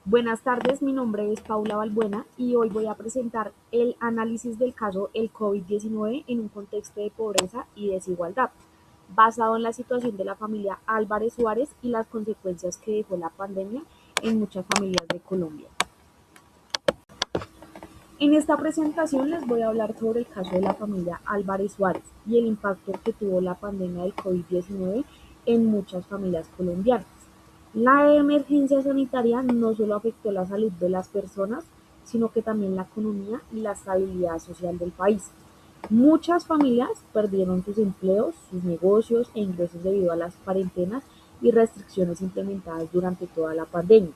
Buenas tardes, mi nombre es Paula Balbuena y hoy voy a presentar el análisis del caso el COVID-19 en un contexto de pobreza y desigualdad, basado en la situación de la familia Álvarez Suárez y las consecuencias que dejó la pandemia en muchas familias de Colombia. En esta presentación les voy a hablar sobre el caso de la familia Álvarez Suárez y el impacto que tuvo la pandemia del COVID-19 en muchas familias colombianas. La emergencia sanitaria no solo afectó la salud de las personas, sino que también la economía y la estabilidad social del país. Muchas familias perdieron sus empleos, sus negocios e ingresos debido a las cuarentenas y restricciones implementadas durante toda la pandemia.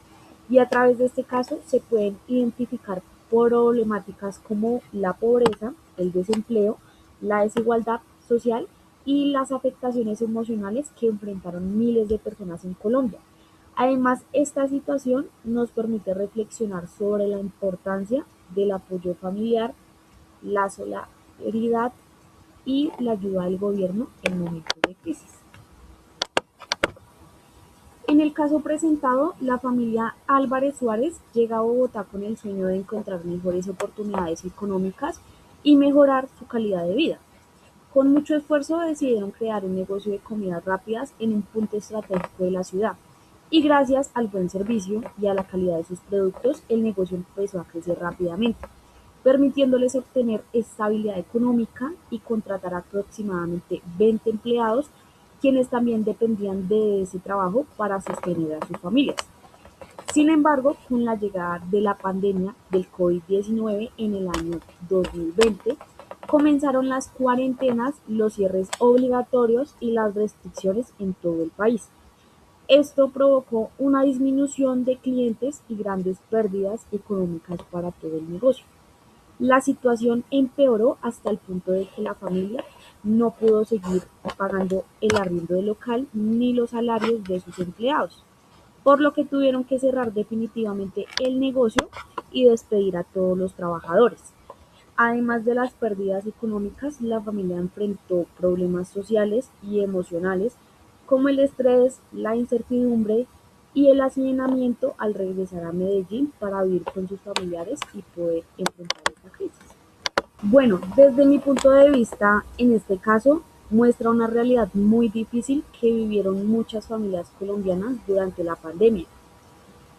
Y a través de este caso se pueden identificar problemáticas como la pobreza, el desempleo, la desigualdad social y las afectaciones emocionales que enfrentaron miles de personas en Colombia. Además, esta situación nos permite reflexionar sobre la importancia del apoyo familiar, la solidaridad y la ayuda del gobierno en momentos de crisis. En el caso presentado, la familia Álvarez Suárez llega a Bogotá con el sueño de encontrar mejores oportunidades económicas y mejorar su calidad de vida. Con mucho esfuerzo decidieron crear un negocio de comidas rápidas en un punto estratégico de la ciudad. Y gracias al buen servicio y a la calidad de sus productos, el negocio empezó a crecer rápidamente, permitiéndoles obtener estabilidad económica y contratar aproximadamente 20 empleados, quienes también dependían de ese trabajo para sostener a sus familias. Sin embargo, con la llegada de la pandemia del COVID-19 en el año 2020, comenzaron las cuarentenas, los cierres obligatorios y las restricciones en todo el país. Esto provocó una disminución de clientes y grandes pérdidas económicas para todo el negocio. La situación empeoró hasta el punto de que la familia no pudo seguir pagando el arriendo del local ni los salarios de sus empleados, por lo que tuvieron que cerrar definitivamente el negocio y despedir a todos los trabajadores. Además de las pérdidas económicas, la familia enfrentó problemas sociales y emocionales como el estrés, la incertidumbre y el hacinamiento al regresar a Medellín para vivir con sus familiares y poder enfrentar esta crisis. Bueno, desde mi punto de vista, en este caso, muestra una realidad muy difícil que vivieron muchas familias colombianas durante la pandemia.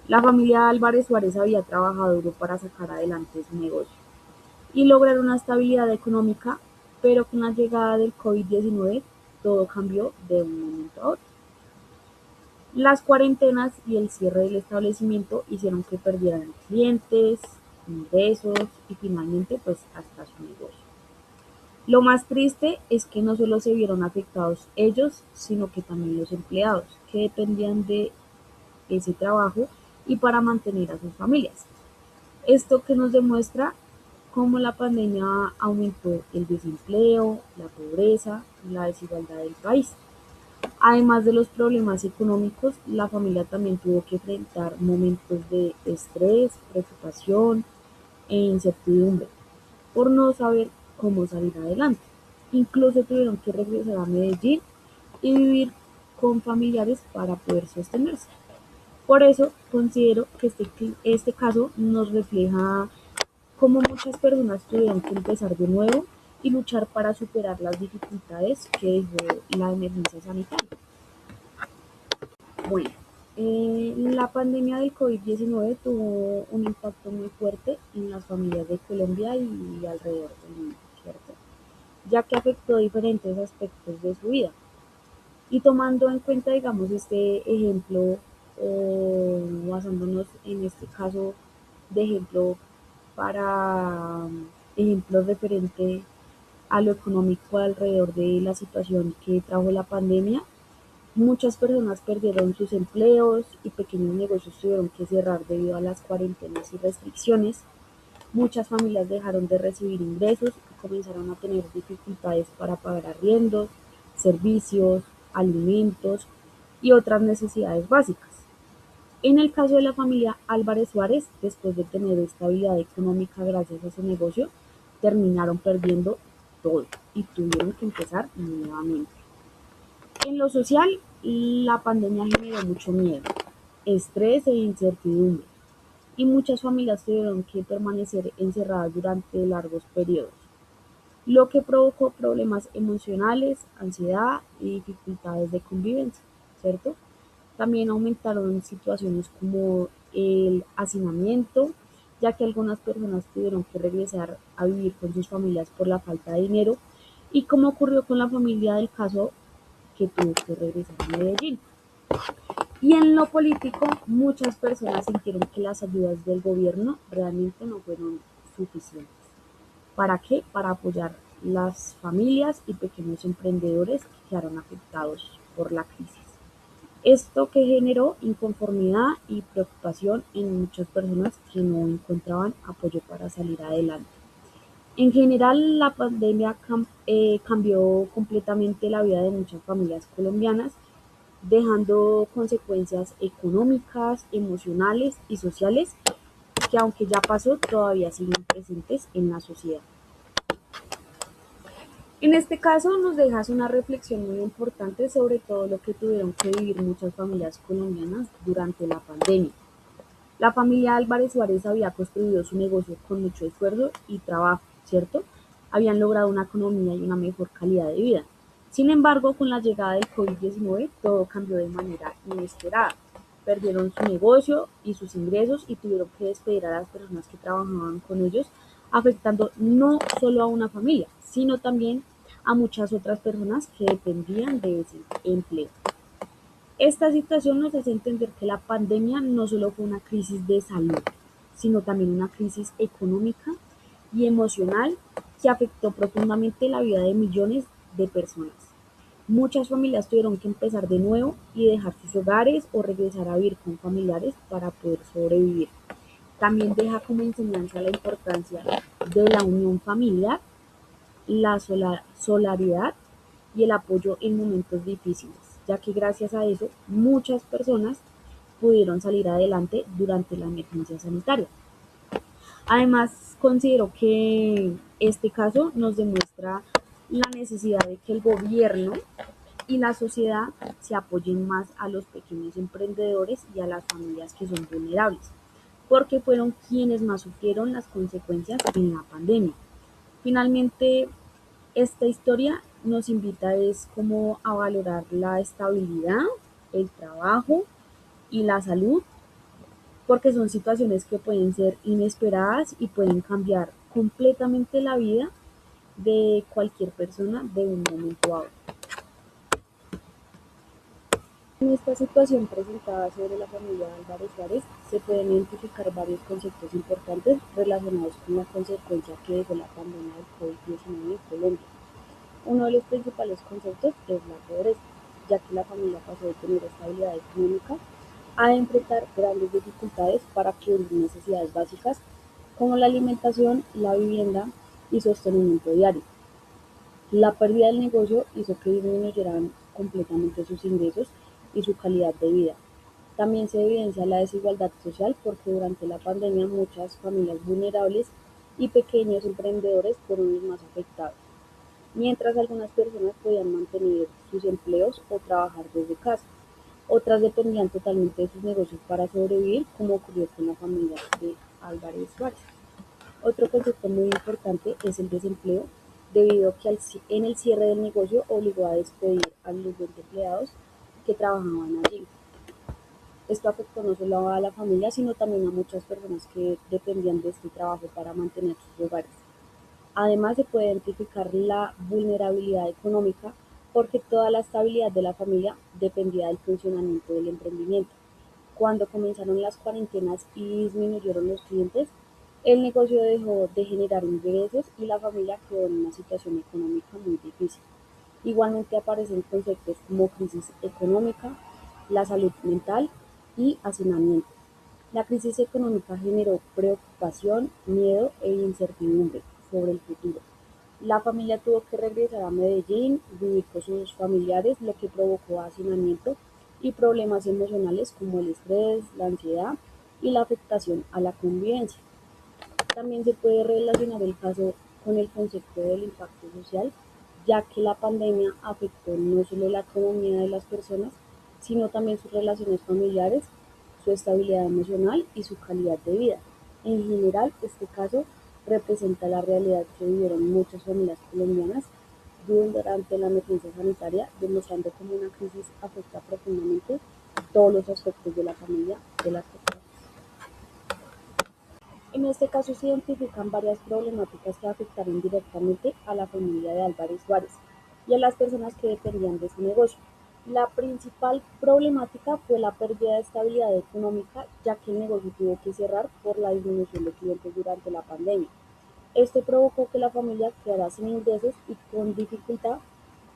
La familia Álvarez Suárez había trabajado duro para sacar adelante su negocio y lograr una estabilidad económica, pero con la llegada del COVID-19 todo cambió de un momento a otro. Las cuarentenas y el cierre del establecimiento hicieron que perdieran clientes, ingresos y finalmente pues hasta su negocio. Lo más triste es que no solo se vieron afectados ellos, sino que también los empleados, que dependían de ese trabajo y para mantener a sus familias. Esto que nos demuestra cómo la pandemia aumentó el desempleo, la pobreza y la desigualdad del país. Además de los problemas económicos, la familia también tuvo que enfrentar momentos de estrés, preocupación e incertidumbre por no saber cómo salir adelante. Incluso tuvieron que regresar a Medellín y vivir con familiares para poder sostenerse. Por eso considero que este caso nos refleja cómo muchas personas tuvieron que empezar de nuevo y luchar para superar las dificultades que dejó la emergencia sanitaria. Bueno, la pandemia del COVID-19 tuvo un impacto muy fuerte en las familias de Colombia y alrededor del mundo, ¿cierto? Ya que afectó diferentes aspectos de su vida. Y tomando en cuenta, digamos, este ejemplo, o basándonos en este caso de ejemplo para ejemplos referente a lo económico alrededor de la situación que trajo la pandemia, muchas personas perdieron sus empleos y pequeños negocios tuvieron que cerrar debido a las cuarentenas y restricciones. Muchas familias dejaron de recibir ingresos y comenzaron a tener dificultades para pagar arriendos, servicios, alimentos y otras necesidades básicas. En el caso de la familia Álvarez Suárez, después de tener estabilidad económica gracias a su negocio, terminaron perdiendo todo y tuvieron que empezar nuevamente. En lo social, la pandemia generó mucho miedo, estrés e incertidumbre. y muchas familias tuvieron que permanecer encerradas durante largos periodos, lo que provocó problemas emocionales, ansiedad y dificultades de convivencia, ¿cierto? También aumentaron situaciones como el hacinamiento, ya que algunas personas tuvieron que regresar a vivir con sus familias por la falta de dinero, y como ocurrió con la familia del caso que tuvo que regresar a Medellín. Y en lo político, muchas personas sintieron que las ayudas del gobierno realmente no fueron suficientes. ¿Para qué? Para apoyar las familias y pequeños emprendedores que quedaron afectados por la crisis. Esto que generó inconformidad y preocupación en muchas personas que no encontraban apoyo para salir adelante. En general, la pandemia cambió completamente la vida de muchas familias colombianas, dejando consecuencias económicas, emocionales y sociales que, aunque ya pasó, todavía siguen presentes en la sociedad. En este caso nos dejas una reflexión muy importante sobre todo lo que tuvieron que vivir muchas familias colombianas durante la pandemia. La familia Álvarez Suárez había construido su negocio con mucho esfuerzo y trabajo, ¿cierto? Habían logrado una economía y una mejor calidad de vida. Sin embargo, con la llegada del COVID-19, todo cambió de manera inesperada. Perdieron su negocio y sus ingresos y tuvieron que despedir a las personas que trabajaban con ellos, afectando no solo a una familia, sino también a muchas otras personas que dependían de ese empleo. Esta situación nos hace entender que la pandemia no solo fue una crisis de salud, sino también una crisis económica y emocional que afectó profundamente la vida de millones de personas. Muchas familias tuvieron que empezar de nuevo y dejar sus hogares o regresar a vivir con familiares para poder sobrevivir. También deja como enseñanza la importancia de la unión familiar, la solidaridad y el apoyo en momentos difíciles, ya que gracias a eso muchas personas pudieron salir adelante durante la emergencia sanitaria. Además, considero que este caso nos demuestra la necesidad de que el gobierno y la sociedad se apoyen más a los pequeños emprendedores y a las familias que son vulnerables, porque fueron quienes más sufrieron las consecuencias en la pandemia. Finalmente, esta historia nos invita es como a valorar la estabilidad, el trabajo y la salud, porque son situaciones que pueden ser inesperadas y pueden cambiar completamente la vida de cualquier persona de un momento a otro. En esta situación presentada sobre la familia Álvarez Suárez se pueden identificar varios conceptos importantes relacionados con la consecuencia que dejó la pandemia del COVID-19 en Colombia. Uno de los principales conceptos es la pobreza, ya que la familia pasó de tener estabilidad económica a enfrentar grandes dificultades para cubrir necesidades básicas como la alimentación, la vivienda y sostenimiento diario. La pérdida del negocio hizo que disminuyeran completamente sus ingresos y su calidad de vida. También se evidencia la desigualdad social porque durante la pandemia muchas familias vulnerables y pequeños emprendedores fueron los más afectados, mientras algunas personas podían mantener sus empleos o trabajar desde casa. Otras dependían totalmente de sus negocios para sobrevivir, como ocurrió con la familia de Álvarez Suárez. Otro concepto muy importante es el desempleo, debido a que en el cierre del negocio obligó a despedir a los 20 empleados que trabajaban allí. Esto afectó no solo a la familia, sino también a muchas personas que dependían de este trabajo para mantener sus hogares. Además, se puede identificar la vulnerabilidad económica porque toda la estabilidad de la familia dependía del funcionamiento del emprendimiento. Cuando comenzaron las cuarentenas y disminuyeron los clientes, el negocio dejó de generar ingresos y la familia quedó en una situación económica muy difícil. Igualmente aparecen conceptos como crisis económica, la salud mental y hacinamiento. La crisis económica generó preocupación, miedo e incertidumbre sobre el futuro. La familia tuvo que regresar a Medellín, vivir con sus familiares, lo que provocó hacinamiento y problemas emocionales como el estrés, la ansiedad y la afectación a la convivencia. También se puede relacionar el caso con el concepto del impacto social, ya que la pandemia afectó no solo la economía de las personas, sino también sus relaciones familiares, su estabilidad emocional y su calidad de vida. En general, este caso representa la realidad que vivieron muchas familias colombianas durante la emergencia sanitaria, demostrando cómo una crisis afecta profundamente todos los aspectos de la familia de las personas. En este caso se identifican varias problemáticas que afectaron directamente a la familia de Álvarez Suárez y a las personas que dependían de su negocio. La principal problemática fue la pérdida de estabilidad económica, ya que el negocio tuvo que cerrar por la disminución de clientes durante la pandemia. Esto provocó que la familia quedara sin ingresos y con dificultad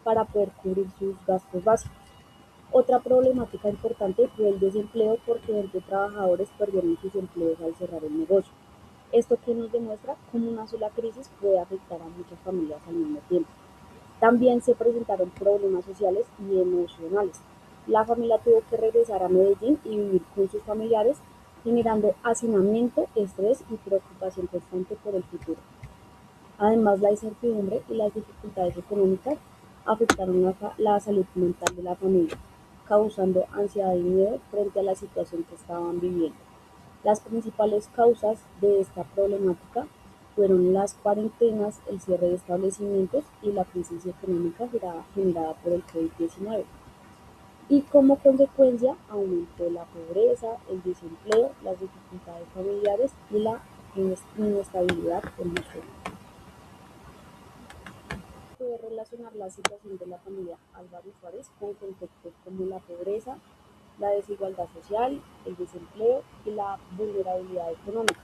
para poder cubrir sus gastos básicos. Otra problemática importante fue el desempleo, porque 20 trabajadores perdieron sus empleos al cerrar el negocio. Esto que nos demuestra cómo una sola crisis puede afectar a muchas familias al mismo tiempo. También se presentaron problemas sociales y emocionales. La familia tuvo que regresar a Medellín y vivir con sus familiares, generando hacinamiento, estrés y preocupación constante por el futuro. Además, la incertidumbre y las dificultades económicas afectaron la salud mental de la familia, causando ansiedad y miedo frente a la situación que estaban viviendo. Las principales causas de esta problemática fueron las cuarentenas, el cierre de establecimientos y la crisis económica generada por el COVID-19. Y como consecuencia aumentó la pobreza, el desempleo, las dificultades familiares y la inestabilidad emocional. Puede relacionar la situación de la familia Álvarez Suárez con conceptos como la pobreza, la desigualdad social, el desempleo y la vulnerabilidad económica.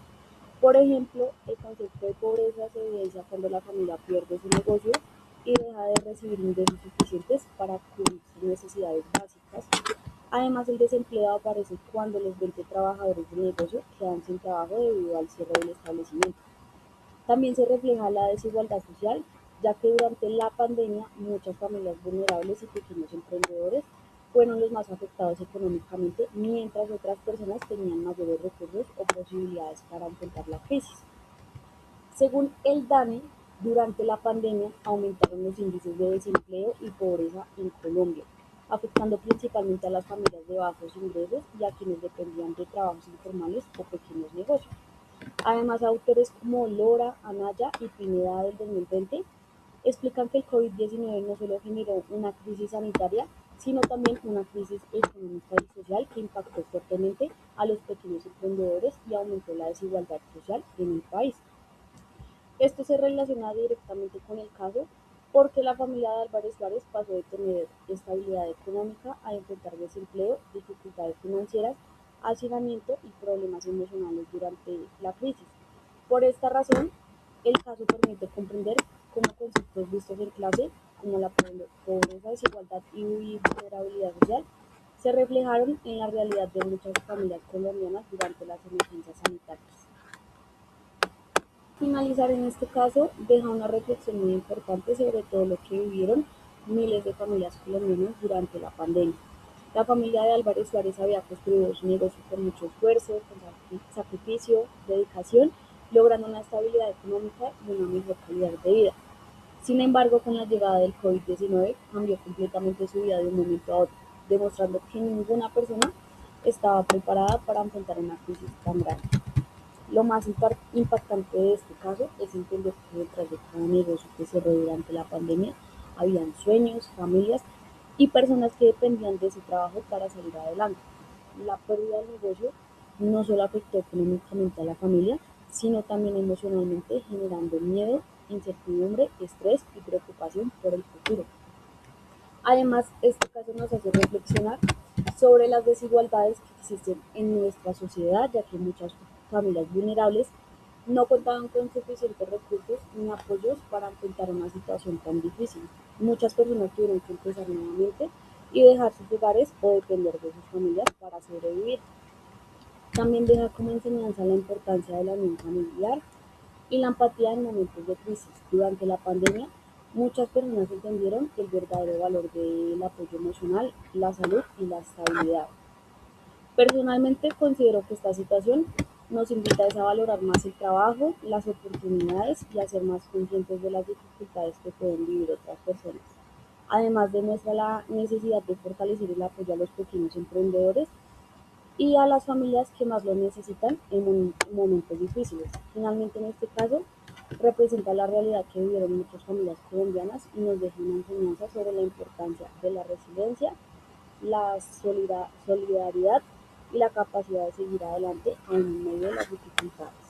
Por ejemplo, el concepto de pobreza se evidencia cuando la familia pierde su negocio y deja de recibir ingresos suficientes para cubrir sus necesidades básicas. Además, el desempleo aparece cuando los 20 trabajadores del negocio quedan sin trabajo debido al cierre del establecimiento. También se refleja la desigualdad social, ya que durante la pandemia muchas familias vulnerables y pequeños emprendedores fueron los más afectados económicamente, mientras otras personas tenían mayores recursos o posibilidades para enfrentar la crisis. Según el DANE, durante la pandemia aumentaron los índices de desempleo y pobreza en Colombia, afectando principalmente a las familias de bajos ingresos y a quienes dependían de trabajos informales o pequeños negocios. Además, autores como Lora, Anaya y Pineda del 2020 explican que el COVID-19 no solo generó una crisis sanitaria, sino también una crisis económica y social que impactó fuertemente a los pequeños emprendedores y aumentó la desigualdad social en el país. Esto se relaciona directamente con el caso porque la familia de Álvarez Suárez pasó de tener estabilidad económica a enfrentar desempleo, dificultades financieras, hacinamiento y problemas emocionales durante la crisis. Por esta razón, el caso permite comprender cómo conceptos vistos en clase, como la pobreza, desigualdad y vulnerabilidad social, se reflejaron en la realidad de muchas familias colombianas durante las emergencias sanitarias. Finalizar en este caso deja una reflexión muy importante sobre todo lo que vivieron miles de familias colombianas durante la pandemia. La familia de Álvarez Suárez había construido su negocio con mucho esfuerzo, con sacrificio, dedicación, logrando una estabilidad económica y una mejor calidad de vida. Sin embargo, con la llegada del COVID-19 cambió completamente su vida de un momento a otro, demostrando que ninguna persona estaba preparada para enfrentar una crisis tan grande. Lo más impactante de este caso es entender que detrás de cada negocio que cerró durante la pandemia habían sueños, familias y personas que dependían de ese trabajo para salir adelante. La pérdida del negocio no solo afectó económicamente a la familia, sino también emocionalmente, generando miedo, incertidumbre, estrés y preocupación por el futuro. Además, este caso nos hace reflexionar sobre las desigualdades que existen en nuestra sociedad, ya que muchas familias vulnerables no contaban con suficientes recursos ni apoyos para enfrentar una situación tan difícil. Muchas personas tuvieron que empezar nuevamente y dejar sus hogares o depender de sus familias para sobrevivir. También deja como enseñanza la importancia de la unión familiar y la empatía en momentos de crisis. Durante la pandemia, muchas personas entendieron el verdadero valor del apoyo emocional, la salud y la estabilidad. Personalmente considero que esta situación nos invita a valorar más el trabajo, las oportunidades y a ser más conscientes de las dificultades que pueden vivir otras personas. Además demuestra la necesidad de fortalecer el apoyo a los pequeños emprendedores y a las familias que más lo necesitan en momentos difíciles. Finalmente, en este caso, representa la realidad que vivieron muchas familias colombianas y nos deja una enseñanza sobre la importancia de la resiliencia, la solidaridad y la capacidad de seguir adelante aún en medio de las dificultades.